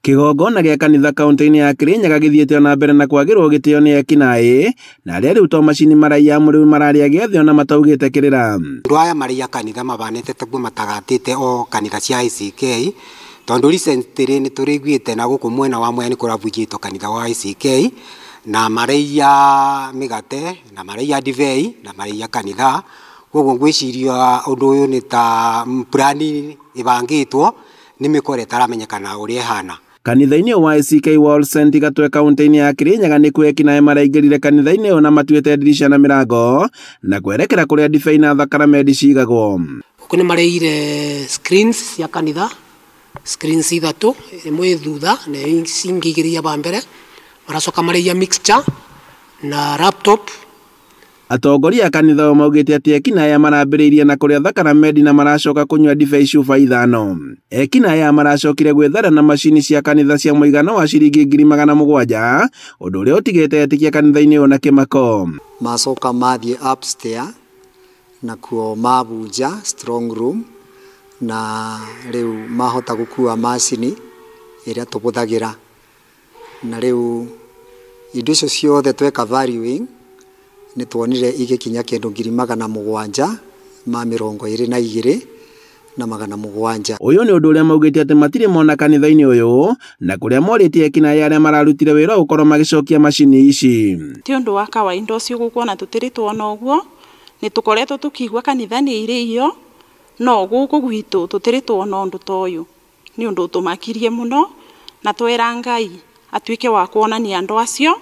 Kigongona gĩa kanitha kaunti-inĩ ya Kirinyaga gĩthiĩte na mbere na kwagĩrwo gĩtĩo nĩ ekinaĩ na arĩa rĩu to macini maraiya mũrĩu mararĩa gĩathĩ ona mataugĩte kĩrĩra. Andũ aya maraiya kanitha mabanĩte taguo matagatĩte o kanitha cia ICK tondũ recently nĩ tũrĩiguĩte na gũkũ mwena wa Mwea nĩ kũrabunjĩtwo kanitha wa ICK na maraiya mĩgate na maraiya ndibei na maraiya kanitha. Koguo ngwĩciria ũndũ ũyũ nĩ ta plani ĩbangĩtwo nĩ mĩkora ĩtaramenyekana ũrĩa ĩhana. Kanitha-inĩ wa ICK World Center Gatwe kaunti-inĩ ya Kirinyaga nĩ kuo ekinaĩ maraingĩrire kanitha-inĩ ũyũ na matuĩte ndirisha na mĩrango na kwerekera kũrĩa ndibei na thakramenti cigagwo. Gũkũ nĩ mareire screens cia kanitha, screens ithatũ, ĩmwe thutha na ingĩ igĩrĩ aba mbere, maracoka mareiya mixture na laptop. Atongoria a kanitha o maugĩte atĩ ekinaĩ marambĩrĩirie na kũrĩa thakramenti na maracoka kũnyua ndibei cuba ithano. Ekinaĩ maracokire gwĩthara na macini cia kanitha cia mũigano wa ciringi 700,000, ũndũ ũrĩa ũtigĩte etĩkia kanitha-inĩ ũyũ na kĩmako. Macoka mathiĩ upstairs na kuo mabunja strong room na rĩu mahota gũkua macini ĩrĩa tũbũthagĩra na rĩu indo icio ciothe tweka valuing nĩ tuonire igĩkinya kĩndũ 722,700 Ũyũ nĩ ũndũ ũrĩa maugĩte atĩ matirĩ mona kanitha-inĩ ũyũ na kũrĩa morĩtie ekinaĩ arĩa mararutire wĩra gũkorwo magĩcokia macini ici. Ti ũndũ wa kawaida ũcio gũkuona tũtirĩ tuona ũguo, nĩ tũkoretwo tũkigua kanitha nĩ irĩ iyo no gũkũ gwitũ tũtirĩ tuona ũndũ ta ũyũ. Nĩ ũndũ ũtũmakirie mũno na twera Ngai atuĩke wa kuonania andũ acio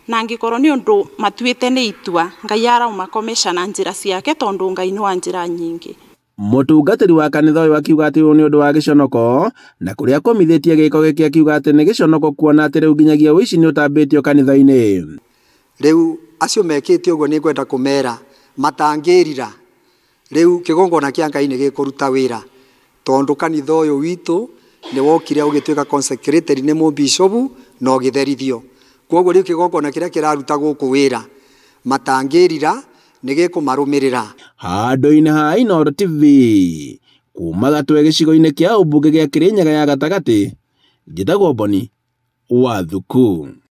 na angĩkorwo nĩ ũndũ matuĩte nĩ itua Ngai araumakomesha na njĩra ciake tondũ Ngai nĩ wa njĩra nyingĩ. Mũtungatĩri wa kanitha ũyũ akiuga atĩ ũyũ nĩ ũndũ wa gĩconoko na kũrĩa akomithĩtie gĩko gĩkĩ akiuga atĩ nĩ gĩconoko kuona atĩ rĩu nginyagia ũici nĩ ũtambĩtio kanitha-inĩ. Rĩu acio mekĩte ũguo nĩ ngwenda kũmera matangĩrira rĩu kĩgongona kĩa Ngai nĩ gĩkũruta wĩra tondũ kanitha ũyũ witũ nĩ wokire ũgĩtuĩka consecrated nĩ mũbishopu na ũgĩtherithio. Koguo rĩu kĩgongona kĩrĩa kĩraruta gũkũ wĩra matangĩrira nĩ gĩkũmarũmĩrĩra. Handũ-inĩ ha Inooro TV kuma Gatwe gĩcigo-inĩ kĩa ũmbunge gĩa Kirinyaga ya gatagatĩ, njĩtagwo Boni Wathuku.